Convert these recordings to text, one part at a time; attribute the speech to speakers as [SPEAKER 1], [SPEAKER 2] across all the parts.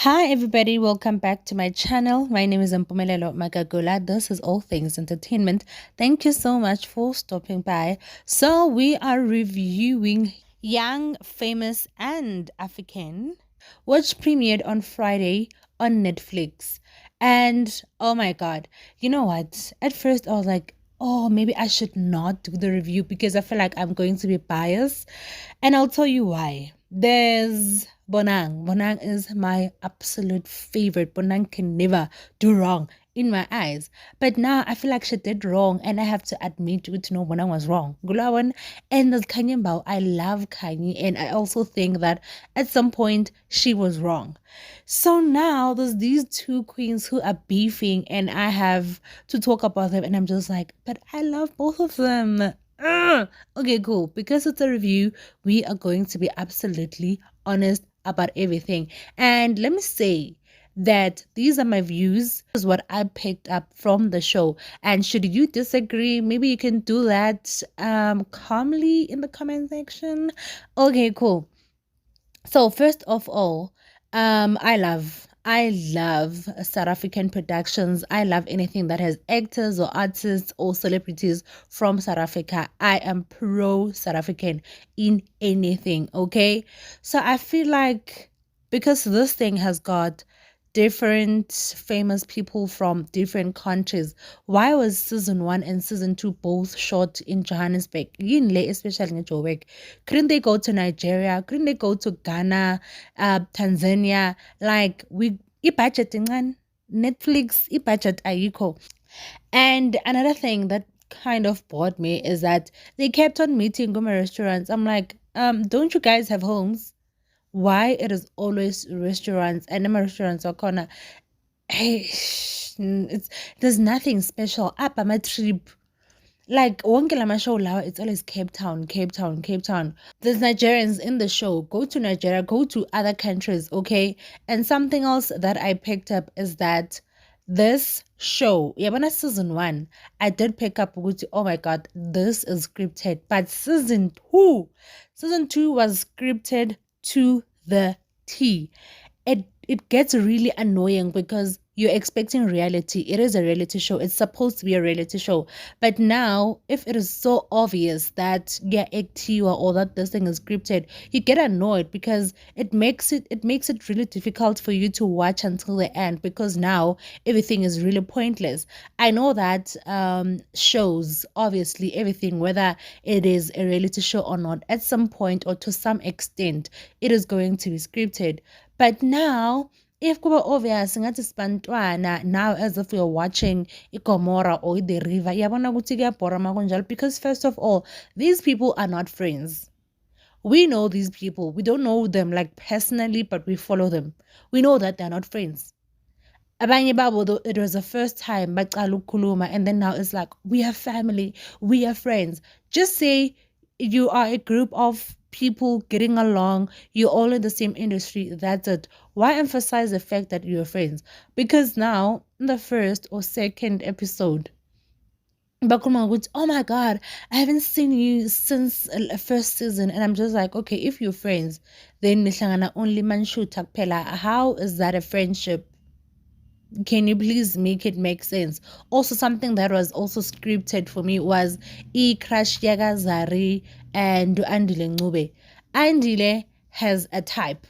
[SPEAKER 1] Hi everybody, welcome back to my channel. My name is Mpumelelo Magagula. This is all things entertainment. Thank you so much for stopping by. So we are reviewing Young, Famous and African, which premiered on Friday on Netflix. And oh my god, you know what? At first I was like, oh, maybe I should not do the review because I feel like I'm going to be biased. And I'll tell you why. There's Bonang. Bonang is my absolute favorite. Bonang can never do wrong in my eyes. But now I feel like she did wrong and I have to admit to know Bonang was wrong. Gulawan and there's Kanye Bao. I love Kanye and I also think that at some point she was wrong. So now there's these two queens who are beefing and I have to talk about them and I'm just like, but I love both of them. Okay, cool. Because it's a review, we are going to be absolutely honest about everything. And let me say that these are my views. This is what I picked up from the show. And should you disagree, maybe you can do that calmly in the comment section. Okay, cool. So first of all, I love South African productions. I love anything that has actors or artists or celebrities from South Africa. I am pro South African in anything, okay? So I feel like because this thing has got different famous people from different countries. Why was season one and season two both shot in Johannesburg? Yinle, especially in Joburg. Couldn't they go to Nigeria? Couldn't they go to Ghana, Tanzania? Like budget Netflix, budget ayiko. And another thing that kind of bored me is that they kept on meeting Guma restaurants. I'm like, don't you guys have homes? Why it is always restaurants and my restaurants are corner. Hey, it's there's nothing special. Up on my trip. Like wonke la show lawa, it's always Cape Town, Cape Town, Cape Town. There's Nigerians in the show. Go to Nigeria, go to other countries, okay? And something else that I picked up is that this show, Yabana season one, I did pick up oh my god, this is scripted. But season two was scripted to the T. It gets really annoying because you're expecting reality. It is a reality show. It's supposed to be a reality show. But now, if it is so obvious that yeah, actiwa or that this thing is scripted, you get annoyed because it makes it really difficult for you to watch until the end because now everything is really pointless. I know that shows, obviously everything, whether it is a reality show or not, at some point or to some extent, it is going to be scripted. But now, if kuba obvious ngathi sibantwana now as if you're watching iGomora or the river, yabona ukuthi kuyabhora makunjalo because first of all, these people are not friends. We know these people. We don't know them like personally, but we follow them. We know that they're not friends. Abanye babo though it was the first time baqala ukukhuluma and then now it's like we are family, we are friends. Just say you are a group of people getting along, you're all in the same industry, that's it. Why emphasize the fact that you're friends? Because now in the first or second episode Bakuma would, oh my god, I haven't seen you since first season, and I'm just like, okay, if you're friends, then nihlangana only man shoot pela. How is that a friendship? Can you please make it make sense? Also, something that was also scripted for me was E Crash Yaga Zari and Andile Ngube. Andile has a type.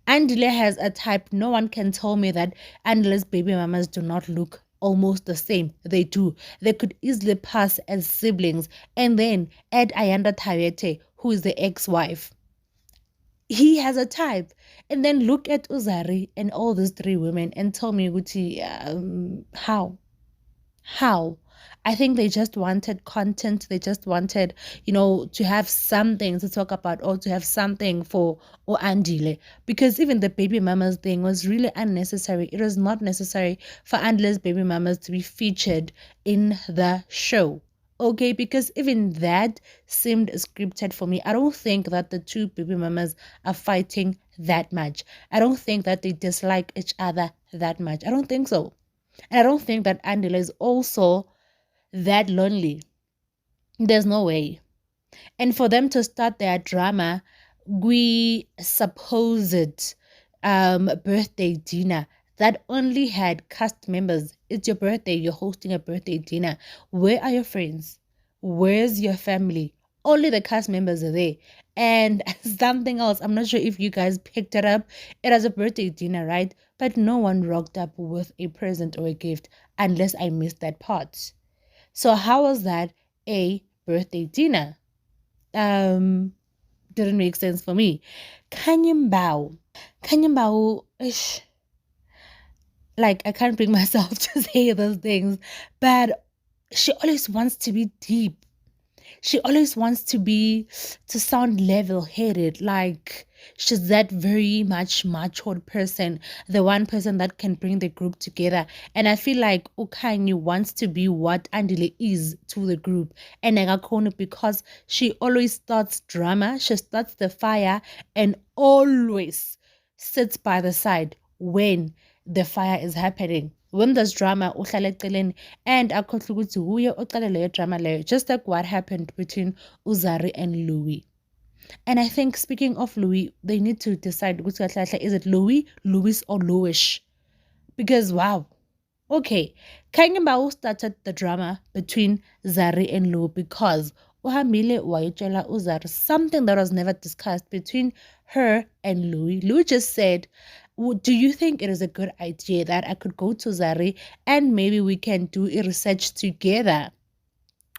[SPEAKER 1] Andile has a type. No one can tell me that Andile's baby mamas do not look almost the same. They do. They could easily pass as siblings. And then add Ayanda Tayete, who is the ex-wife. He has a type. And then look at Uzari and all these three women and tell me, Guti, how? How? I think they just wanted content. They just wanted, to have something to talk about or to have something for or Andile. Because even the baby mamas thing was really unnecessary. It was not necessary for Andile's baby mamas to be featured in the show. Okay, because even that seemed scripted for me. I don't think that the two baby mamas are fighting that much. I don't think that they dislike each other that much. I don't think so. And I don't think that Andela is also that lonely. There's no way. And for them to start their drama, we supposed birthday dinner that only had cast members. It's your birthday, you're hosting a birthday dinner. Where are your friends? Where's your family? Only the cast members are there. And something else, I'm not sure if you guys picked it up. It was a birthday dinner, right? But no one rocked up with a present or a gift unless I missed that part. So how was that a birthday dinner? Um, didn't make sense for me. Kanyambao. Kanyambao, like I can't bring myself to say those things, but she always wants to be deep. She always wants to sound level headed, like she's that very much matured person, the one person that can bring the group together. And I feel like Okanye wants to be what Andile is to the group. And Nagakono, because she always starts drama, she starts the fire, and always sits by the side when the fire is happening. When there's drama, uhlala eceleni, and akhohlwa ukuthi uye oqale leyo drama leyo, just like what happened between Uzari and Louis. And I think, speaking of Louis, they need to decide ukuthi kahle kahle, is it Louis, Louis, or Louis? Because wow, okay, Kangembao started the drama between Zari and Louis because uhambile wayitshela uZari something that was never discussed between her and Louis. Louis just said, do you think it is a good idea that I could go to Zari and maybe we can do a research together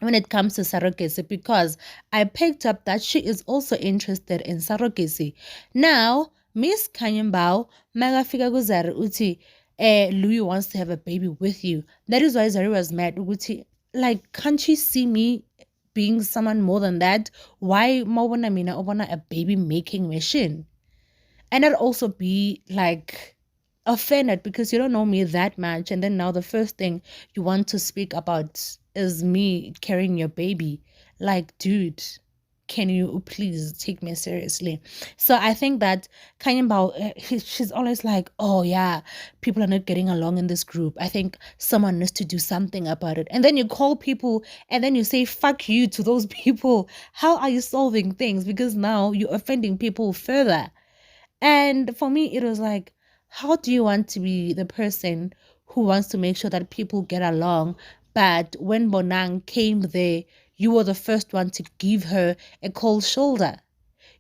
[SPEAKER 1] when it comes to surrogacy, because I picked up that she is also interested in surrogacy. Now, Miss Kanyambao, magafika kuzari uti, Louis wants to have a baby with you. That is why Zari was mad. Uti, like, can't you see me being someone more than that? Why mawona mina obona a baby making machine? And I'd also be like offended because you don't know me that much, and then now the first thing you want to speak about is me carrying your baby. Like, dude, can you please take me seriously? So I think that Kanyambao, she's always like, oh yeah, people are not getting along in this group. I think someone needs to do something about it. And then you call people and then you say fuck you to those people. How are you solving things? Because now you're offending people further. And for me, it was like, how do you want to be the person who wants to make sure that people get along? But when Bonang came there, you were the first one to give her a cold shoulder.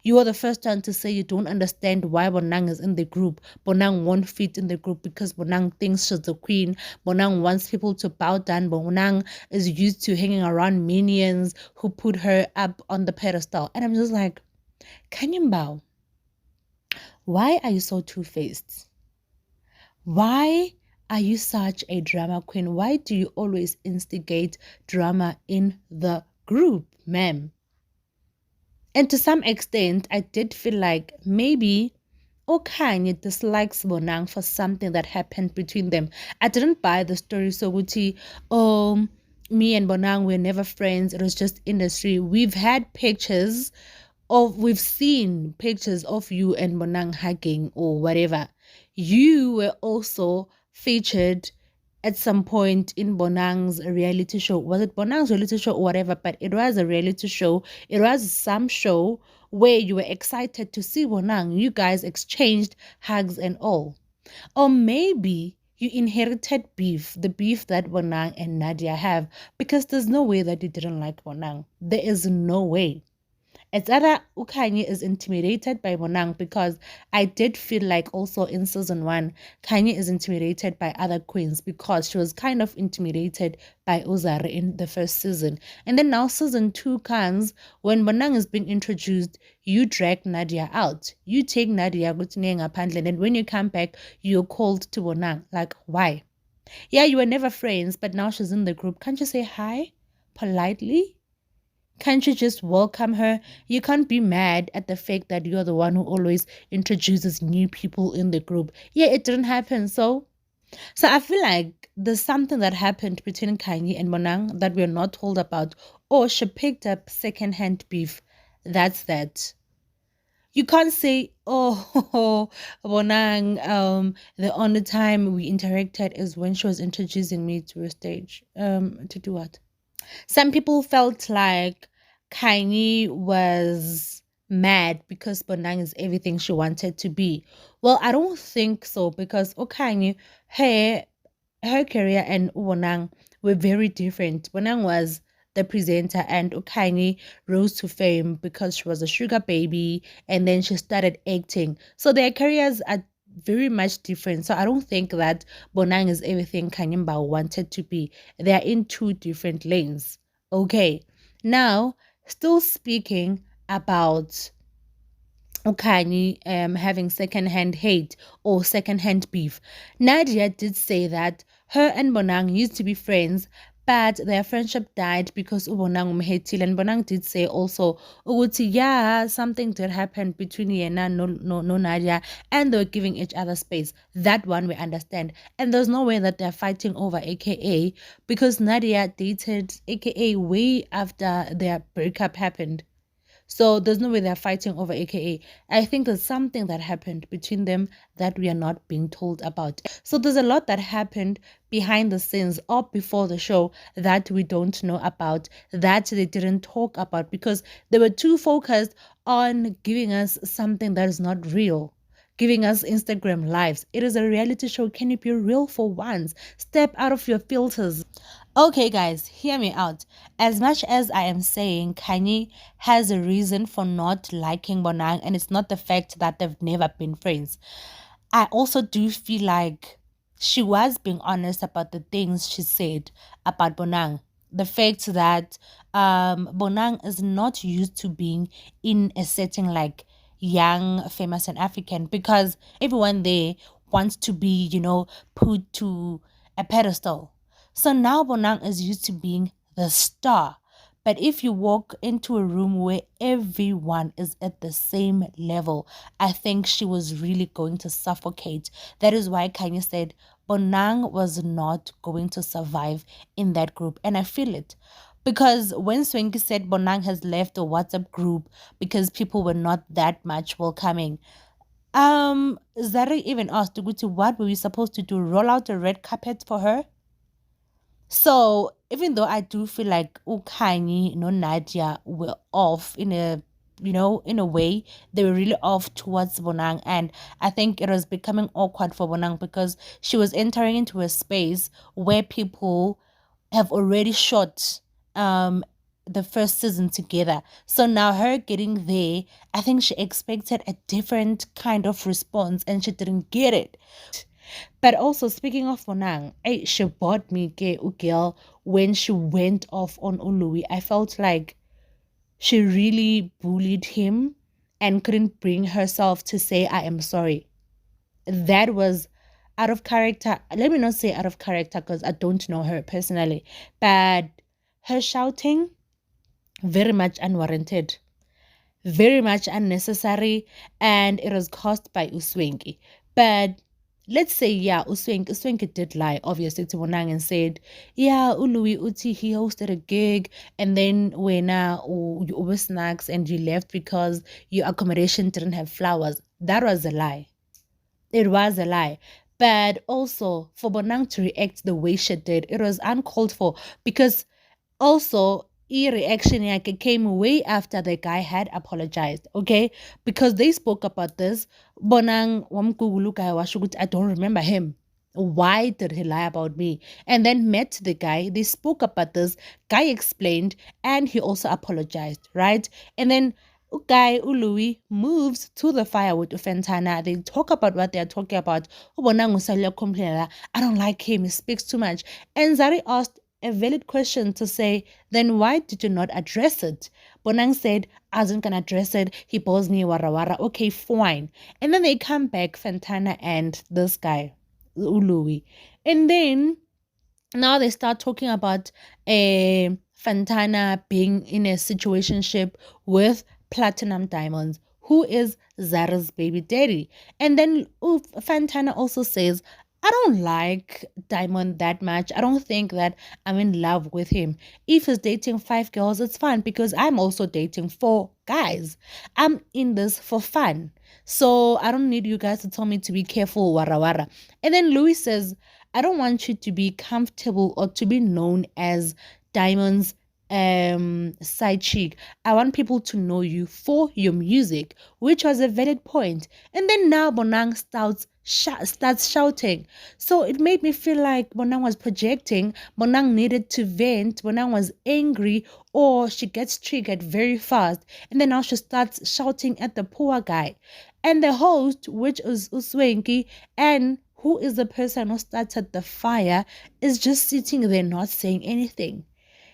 [SPEAKER 1] You were the first one to say you don't understand why Bonang is in the group. Bonang won't fit in the group because Bonang thinks she's the queen. Bonang wants people to bow down. Bonang is used to hanging around minions who put her up on the pedestal. And I'm just like, can you bow? Why are you so two-faced? Why are you such a drama queen? Why do you always instigate drama in the group, ma'am? And to some extent, I did feel like maybe Okanye dislikes Bonang for something that happened between them. I didn't buy the story so Guti, me and Bonang were never friends. It was just industry. We've seen pictures of you and Bonang hugging or whatever. You were also featured at some point in Bonang's reality show. Was it Bonang's reality show or whatever? But it was a reality show. It was some show where you were excited to see Bonang. You guys exchanged hugs and all. Or maybe you inherited beef, the beef that Bonang and Nadia have, because there's no way that you didn't like Bonang. There is no way. It's either Kanye is intimidated by Bonang, because I did feel like also in season 1, Kanye is intimidated by other queens because she was kind of intimidated by Uzari in the first season. And then now season 2 comes, when Bonang is being introduced, you drag Nadia out. You take Nadia, and when you come back, you're called to Bonang. Like, why? Yeah, you were never friends, but now she's in the group. Can't you say hi politely? Can't you just welcome her? You can't be mad at the fact that you're the one who always introduces new people in the group. Yeah, it didn't happen. So I feel like there's something that happened between Kanye and Monang that we're not told about. Or she picked up secondhand beef. That's that. You can't say, oh, Bonang, the only time we interacted is when she was introducing me to a stage. To do what? Some people felt like Kanye was mad because Bonang is everything she wanted to be. Well, I don't think so because Okanye, her her career and Bonang were very different. Bonang was the presenter and Okanye rose to fame because she was a sugar baby and then she started acting. So their careers are very much different. So I don't think that Bonang is everything Kanyimba wanted to be. They are in two different lanes. Okay. Now, still speaking about Okani having secondhand hate or secondhand beef. Nadia did say that her and Bonang used to be friends, but their friendship died because Bonang umhetile. And Bonang did say also, Uguti, yeah, something did happen between Yena no Nadia, and they were giving each other space. That one we understand. And there's no way that they're fighting over AKA because Nadia dated AKA way after their breakup happened. So there's no way they're fighting over AKA. I think there's something that happened between them that we are not being told about. So there's a lot that happened behind the scenes or before the show that we don't know about, that they didn't talk about because they were too focused on giving us something that is not real. Giving us Instagram lives. It is a reality show. Can you be real for once? Step out of your filters. Okay, guys, hear me out. As much as I am saying Kanye has a reason for not liking Bonang, and it's not the fact that they've never been friends, I also do feel like she was being honest about the things she said about Bonang. The fact that Bonang is not used to being in a setting like young, famous, and African because everyone there wants to be, put to a pedestal. So now Bonang is used to being the star. But if you walk into a room where everyone is at the same level, I think she was really going to suffocate. That is why Kanye said Bonang was not going to survive in that group. And I feel it. Because when Swenki said Bonang has left the WhatsApp group because people were not that much welcoming, Zari even asked Uguti, what were we supposed to do? Roll out a red carpet for her? So even though I do feel like Ukani, Nadia were off in a way, they were really off towards Bonang. And I think it was becoming awkward for Bonang because she was entering into a space where people have already shot the first season together. So now her getting there, I think she expected a different kind of response and she didn't get it. But also speaking of Bonang, she bought me ke girl when she went off on Ului. I felt like she really bullied him and couldn't bring herself to say I am sorry. That was out of character. Let me not say out of character because I don't know her personally, but her shouting very much unwarranted, very much unnecessary, and it was caused by Uswenki. But let's say, yeah, Uswenki did lie, obviously, to Bonang and said, yeah, Ului Uti, he hosted a gig, and then when you over snacks and you left because your accommodation didn't have flowers. That was a lie. It was a lie. But also, for Bonang to react the way she did, it was uncalled for because also reaction yake came way after the guy had apologized, okay? Because they spoke about this. Bonang wamkugulu guy washugut, I don't remember him. Why did he lie about me? And then met the guy. They spoke about this. Guy explained and he also apologized, right? And then guy Ului moves to the fire with Ufentana. They talk about what they're talking about. Bonang usalia complain, I don't like him. He speaks too much. And Zari asked a valid question to say, then why did you not address it? Bonang said, I wasn't going to address it. He balls me, wara wara. Okay, fine. And then they come back, Fantana and this guy, Ului. And then now they start talking about Fantana being in a situationship with Platinum Diamonds, who is Zara's baby daddy. And then Fantana also says, I don't like Diamond that much. I don't think that I'm in love with him. If he's dating 5 girls, it's fine because I'm also dating 4 guys. I'm in this for fun. So I don't need you guys to tell me to be careful, wara wara. And then Louis says, I don't want you to be comfortable or to be known as Diamond's side chick. I want people to know you for your music, which was a valid point. And then now Bonang starts shouting. So it made me feel like Bonang was projecting. Bonang needed to vent. Bonang was angry, or she gets triggered very fast. And then now she starts shouting at the poor guy. And the host, which is Uswenki, and who is the person who started the fire, is just sitting there not saying anything.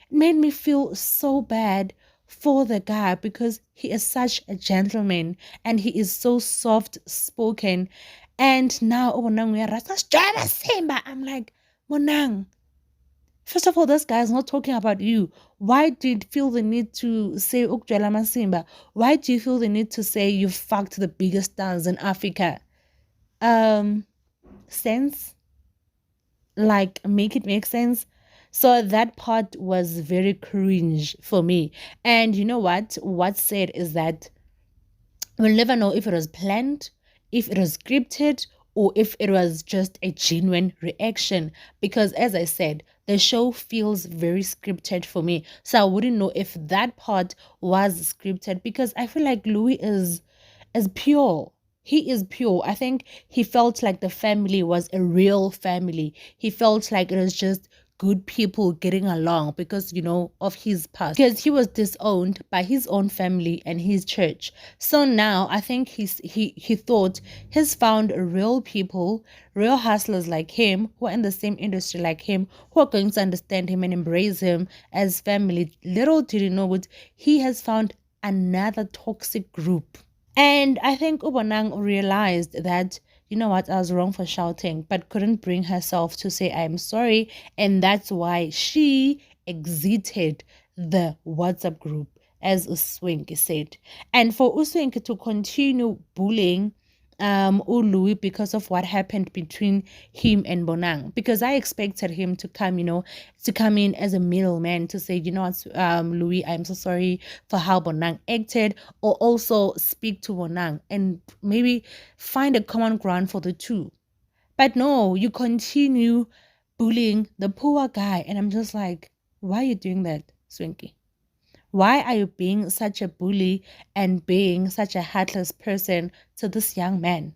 [SPEAKER 1] It made me feel so bad for the guy because he is such a gentleman and he is so soft spoken. And now Monang we are Simba. I'm like, Monang, first of all, this guy is not talking about you. Why do you feel the need to say Ukjwala Masimba? Why do you feel the need to say you fucked the biggest stars in Africa? Sense? Like, make it make sense? So that part was very cringe for me. And you know what? What's said is that we'll never know if it was planned, if it was scripted, or if it was just a genuine reaction. Because as I said, the show feels very scripted for me. So I wouldn't know if that part was scripted because I feel like Louis is pure. He is pure. I think he felt like the family was a real family. He felt like it was just good people getting along because, of his past. Because he was disowned by his own family and his church. So now I think he thought he's found real people, real hustlers like him, who are in the same industry like him, who are going to understand him and embrace him as family. Little did he know what he has found another toxic group. And I think Ubonang realized that, you know what, I was wrong for shouting, but couldn't bring herself to say, I'm sorry. And that's why she exited the WhatsApp group, as Uswenki said. And for Uswenki to continue bullying Louis because of what happened between him and Bonang, because I expected him to come, to come in as a middleman to say, what, Louis, I'm so sorry for how Bonang acted, or also speak to Bonang and maybe find a common ground for the two. But no, you continue bullying the poor guy, and I'm just like, why are you doing that, Swinky? Why are you being such a bully and being such a heartless person to this young man?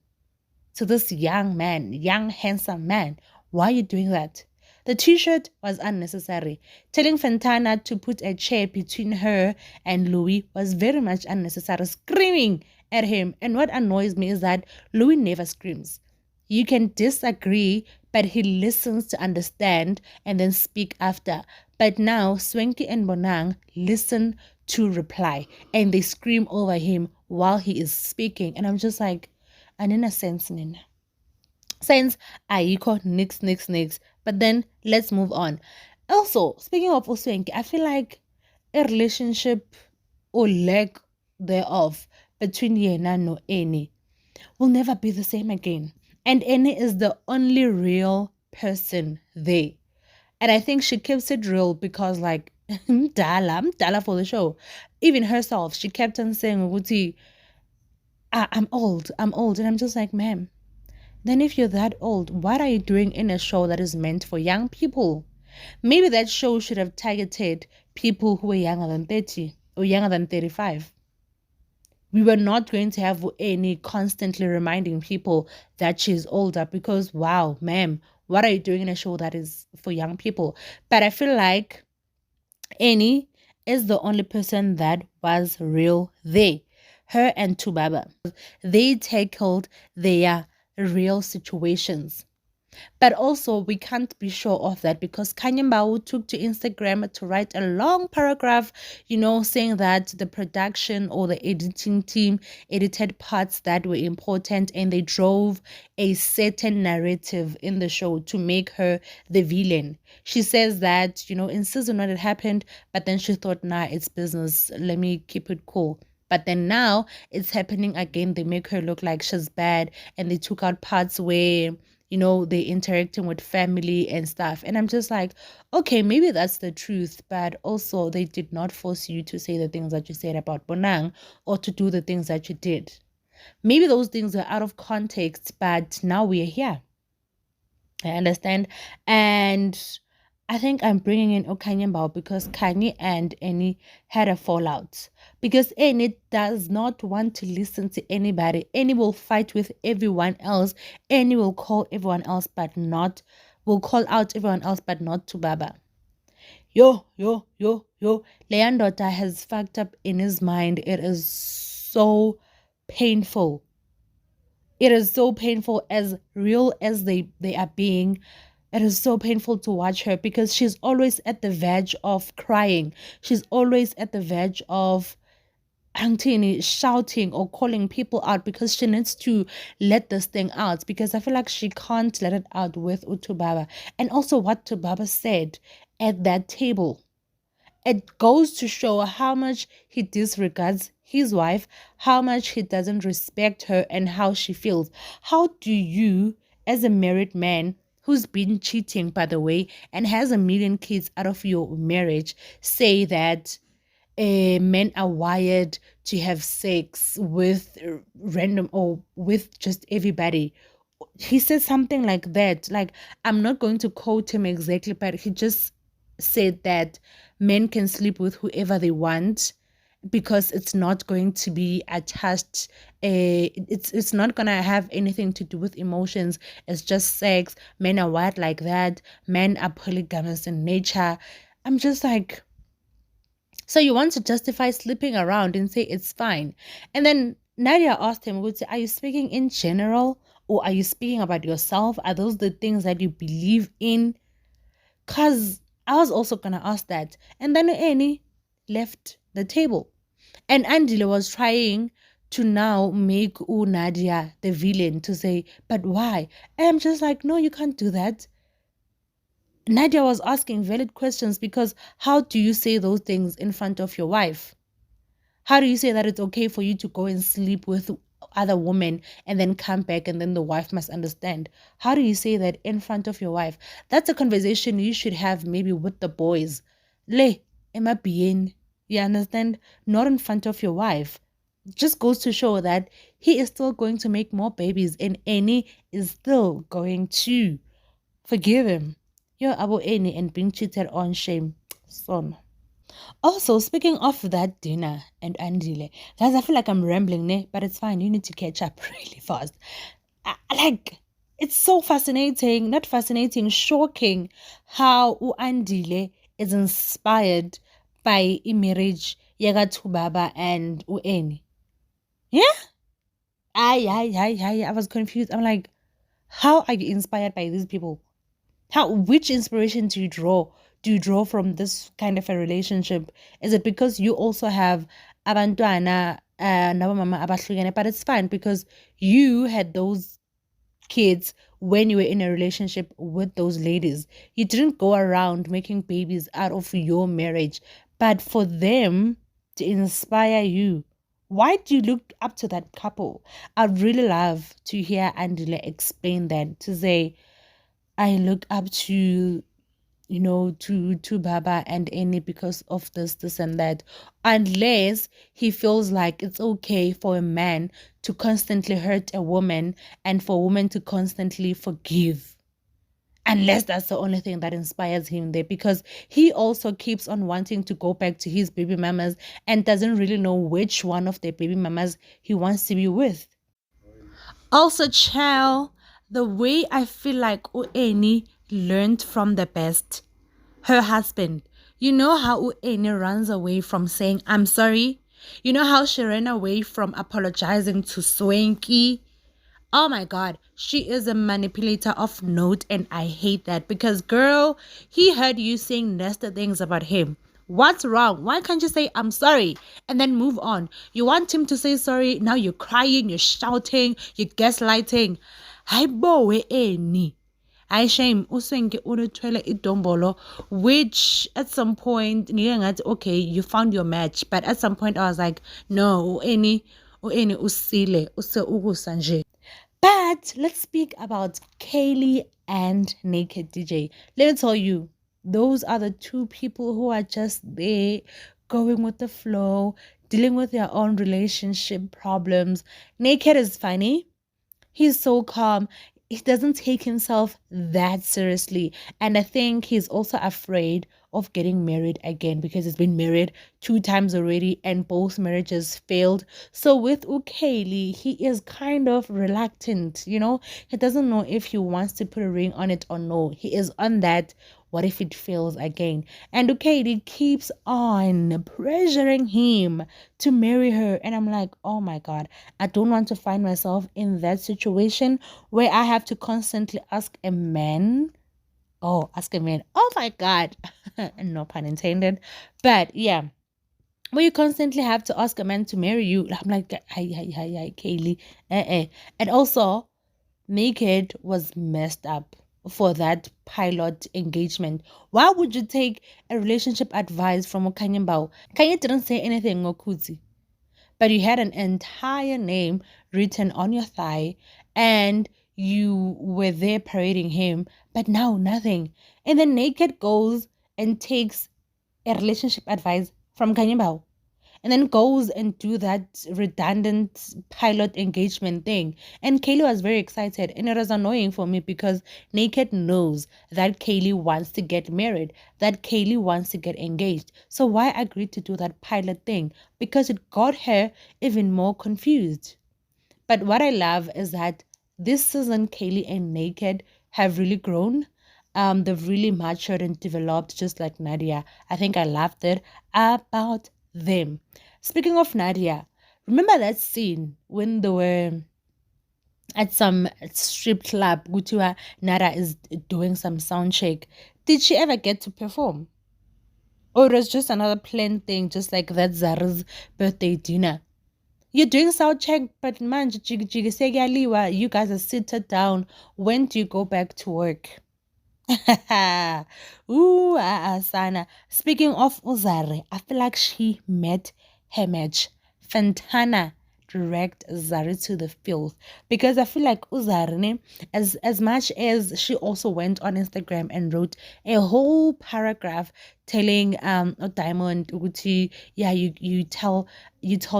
[SPEAKER 1] To this young man, young, handsome man. Why are you doing that? The t-shirt was unnecessary. Telling Fantana to put a chair between her and Louis was very much unnecessary. Screaming at him. And what annoys me is that Louis never screams. You can disagree, but he listens to understand and then speak after. But now Swenky and Bonang listen to reply and they scream over him while he is speaking. And I'm just like, anina sense nina. Sense Aiko nix. But then let's move on. Also, speaking of Swenky, I feel like a relationship or lack thereof between Yena and Eni will never be the same again. And Eni is the only real person there. And I think she keeps it real because, like, Dala for the show. Even herself, she kept on saying, I'm old. And I'm just like, ma'am, then if you're that old, what are you doing in a show that is meant for young people? Maybe that show should have targeted people who were younger than 30 or younger than 35. We were not going to have any constantly reminding people that she's older because, wow, ma'am, what are you doing in a show that is for young people? But I feel like Annie is the only person that was real there. Her and Tubaba. They tackled their real situations. But also, we can't be sure of that because Kanyambao took to Instagram to write a long paragraph, saying that the production or the editing team edited parts that were important and they drove a certain narrative in the show to make her the villain. She says that, in season 1 it happened, but then she thought, nah, it's business. Let me keep it cool. But then now it's happening again. They make her look like she's bad and they took out parts where they interacting with family and stuff. And I'm just like, okay, maybe that's the truth. But also they did not force you to say the things that you said about Bonang or to do the things that you did. Maybe those things are out of context, but now we're here. I understand. And I think I'm bringing in Okanyambao because Kanye and Annie had a fallout. Because Annie does not want to listen to anybody. Annie will fight with everyone else. Annie will call everyone else, but not, will call out everyone else, but not to Baba. Yo, yo, yo, yo. Leandota has fucked up in his mind. It is so painful. It is so painful, as real as they are being. It is so painful to watch her because she's always at the verge of crying. She's always at the verge of Antini shouting or calling people out because she needs to let this thing out, because I feel like she can't let it out with Utubaba. And also what Tubaba said at that table, it goes to show how much he disregards his wife, how much he doesn't respect her, and how she feels. How do you, as a married man who's been cheating, by the way, and has a million kids out of your marriage, say that men are wired to have sex with random or with just everybody? He said something like that. Like, I'm not going to quote him exactly, but he just said that men can sleep with whoever they want because it's not going to be attached. It's not gonna have anything to do with emotions. It's just sex. Men are wired like that. Men are polygamous in nature. I'm just like, so you want to justify sleeping around and say it's fine. And then Nadia asked him, would say, are you speaking in general or are you speaking about yourself? Are those the things that you believe in? Because I was also going to ask that. And then Annie left the table. And Andile was trying to now make Nadia the villain, to say, but why? And I'm just like, no, you can't do that. Nadia was asking valid questions, because how do you say those things in front of your wife? How do you say that it's okay for you to go and sleep with other women and then come back and then the wife must understand? How do you say that in front of your wife? That's a conversation you should have maybe with the boys. Le, Emma bien. You understand? Not in front of your wife. Just goes to show that he is still going to make more babies and Annie is still going to forgive him. Yo, Abo Annie and being cheated on, shame. Son. Also, speaking of that dinner and Andile, guys, I feel like I'm rambling, ne? But it's fine. You need to catch up really fast. Like, it's so fascinating, not fascinating, shocking how Andile is inspired by a marriage yaga Tubaba and Ueni. Yeah? I was confused. I'm like, how are you inspired by these people? Which inspiration do you draw? Do you draw from this kind of a relationship? Is it because you also have abantwana nabamama abahlukene? But it's fine because you had those kids when you were in a relationship with those ladies. You didn't go around making babies out of your marriage, but for them to inspire you. Why do you look up to that couple? I'd really love to hear Andile explain that, to say, I look up to, to Baba and Annie because of this and that. Unless he feels like it's okay for a man to constantly hurt a woman and for a woman to constantly forgive. Unless that's the only thing that inspires him there, because he also keeps on wanting to go back to his baby mamas and doesn't really know which one of the baby mamas he wants to be with. Also, child, the way I feel like Ueni learned from the best, her husband. You know how Ueni runs away from saying, I'm sorry? You know how she ran away from apologizing to Swanky? Oh my God, she is a manipulator of note, and I hate that because, girl, he heard you saying nasty things about him. What's wrong? Why can't you say, I'm sorry, and then move on? You want him to say sorry, now you're crying, you're shouting, you're gaslighting. Hi, boy, any. I shame uswenke unothwele idombolo, which at some point, okay, you found your match, but at some point I was like, no, any usile, use ukusanje. But let's speak about Kaylee and Naked DJ. Let me tell you, those are the two people who are just there, going with the flow, dealing with their own relationship problems. Naked is funny. He's so calm. he doesn't take himself that seriously. And I think he's also afraid of getting married again because he's been married 2 times already and both marriages failed. So with Ukeli, he is kind of reluctant, He doesn't know if he wants to put a ring on it or no. He is on that. What if it fails again? And Ukeli keeps on pressuring him to marry her. And I'm like, oh my God, I don't want to find myself in that situation where I have to constantly ask a man. Oh, ask a man. Oh my God. No pun intended. But yeah, where you constantly have to ask a man to marry you. I'm like, hi, Kaylee. And also, Naked was messed up for that pilot engagement. Why would you take a relationship advice from Okanyambao? Kanye didn't say anything, Okuzi, but you had an entire name written on your thigh and you were there parading him, but now nothing. And then Naked goes and takes a relationship advice from Kanyambao and then goes and do that redundant pilot engagement thing. And Kaylee was very excited, and it was annoying for me because Naked knows that Kaylee wants to get married, that Kaylee wants to get engaged. So why agree to do that pilot thing? Because it got her even more confused. But what I love is that this season, Kaylee and Naked have really grown. They've really matured and developed, just like Nadia. I think I loved it about them. Speaking of Nadia, remember that scene when they were at some strip club? Gutiwa Nara is doing some sound check. Did she ever get to perform? Or it was just another planned thing, just like that Zara's birthday dinner? You're doing sound check, but man, you guys are seated down. When do you go back to work? Ooh, Sana. Speaking of Uzare, I feel like she met her match. Fantana dragged Zari to the filth because I feel like Uzare, as much as she also went on Instagram and wrote a whole paragraph telling Diamond Uguti, yeah, you tell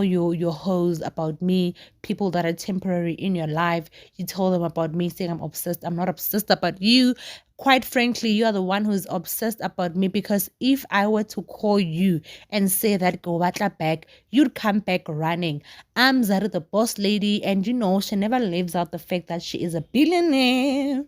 [SPEAKER 1] your hoes about me, people that are temporary in your life. You tell them about me, saying I'm obsessed. I'm not obsessed about you. Quite frankly, you are the one who's obsessed about me because if I were to call you and say that go batla back, you'd come back running. I'm Zara, the boss lady, and she never leaves out the fact that she is a billionaire.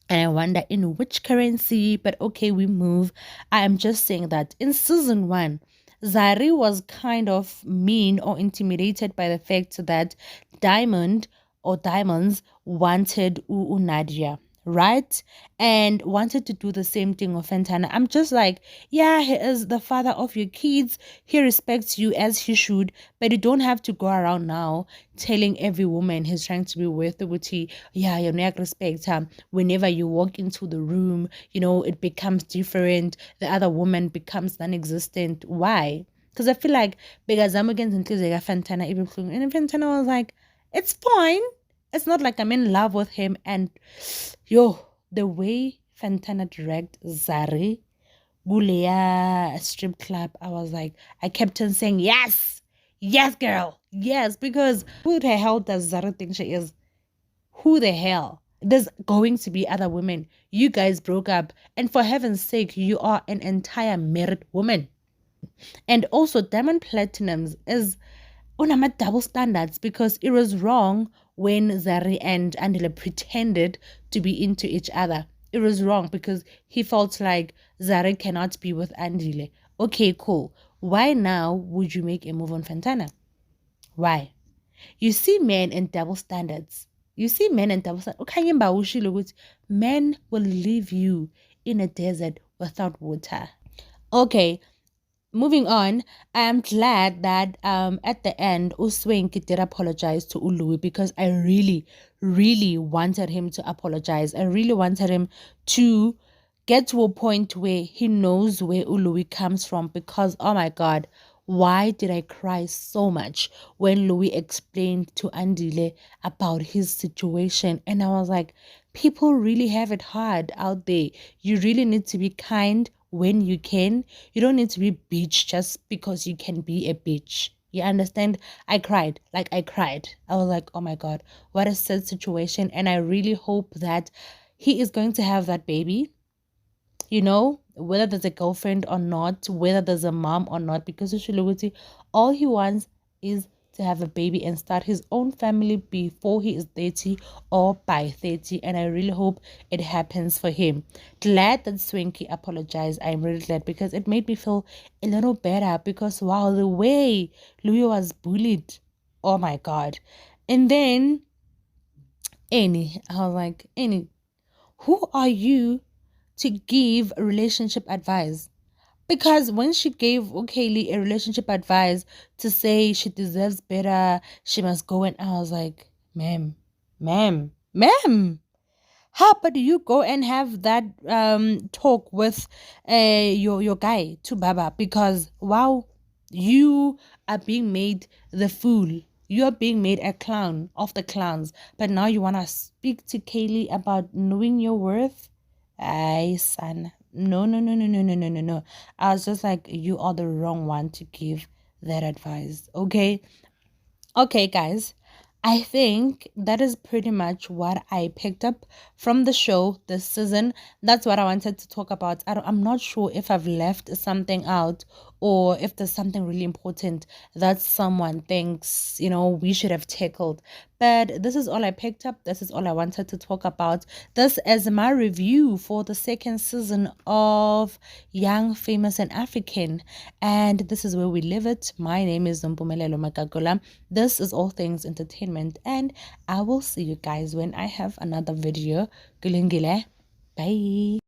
[SPEAKER 1] And I wonder in which currency, but okay, we move. I am just saying that in season 1, Zari was kind of mean or intimidated by the fact that Diamond or Diamonds wanted Nadia, right? And wanted to do the same thing with Fentana. I'm just like, yeah, he is the father of your kids. He respects you as he should, but you don't have to go around now telling every woman he's trying to be with the Gucci, yeah, your neck respect her. Whenever you walk into the room, it becomes different. The other woman becomes non-existent. Why? Because I feel like because I'm against Fentana, and Fentana was like, it's fine. It's not like I'm in love with him. And the way Fantana dragged Zari Gulea strip club, I was like, I kept on saying, yes, girl, yes, because who the hell does Zari think she is? Who the hell? There's going to be other women. You guys broke up, and for heaven's sake, you are an entire married woman. And also, Diamond Platinumz is on double standards because it was wrong when Zari and Andile pretended to be into each other. It was wrong because he felt like Zari cannot be with Andile. Okay, cool. Why now would you make a move on Fantana? Why? You see men in double standards. Men will leave you in a desert without water. Okay, moving on, I am glad that at the end Uswenki did apologize to Ului because I really, really wanted him to apologize. I really wanted him to get to a point where he knows where Ului comes from because, oh my God, why did I cry so much when Louis explained to Andile about his situation? And I was like, people really have it hard out there. You really need to be kind when you can. You don't need to be bitch just because you can be a bitch. You understand? I cried. Like, I cried. I was like, oh my God, what a sad situation. And I really hope that he is going to have that baby, whether there's a girlfriend or not, whether there's a mom or not, because usually all he wants is to have a baby and start his own family before he is 30 or by 30. And I really hope it happens for him. Glad that Swanky apologized. I'm really glad, because it made me feel a little better, because wow, the way Louis was bullied, oh my God. And then I was like, who are you to give relationship advice? Because when she gave Kaylee a relationship advice to say she deserves better, she must go, and I was like, ma'am, how about you go and have that talk with your guy to Baba? Because wow, you are being made the fool. You are being made a clown of the clowns. But now you want to speak to Kaylee about knowing your worth? Ay, son. No, no, no, no, no, no, no, no, no. I was just like, you are the wrong one to give that advice. Okay. Okay, guys, I think that is pretty much what I picked up from the show this season. That's what I wanted to talk about. I'm not sure if I've left something out, or if there's something really important that someone thinks, we should have tackled. But this is all I picked up. This is all I wanted to talk about. This is my review for the second season of Young, Famous, and African. And this is where we live it. My name is Zumpumelelo Makakula. This is All Things Entertainment. And I will see you guys when I have another video. Kulungile. Bye.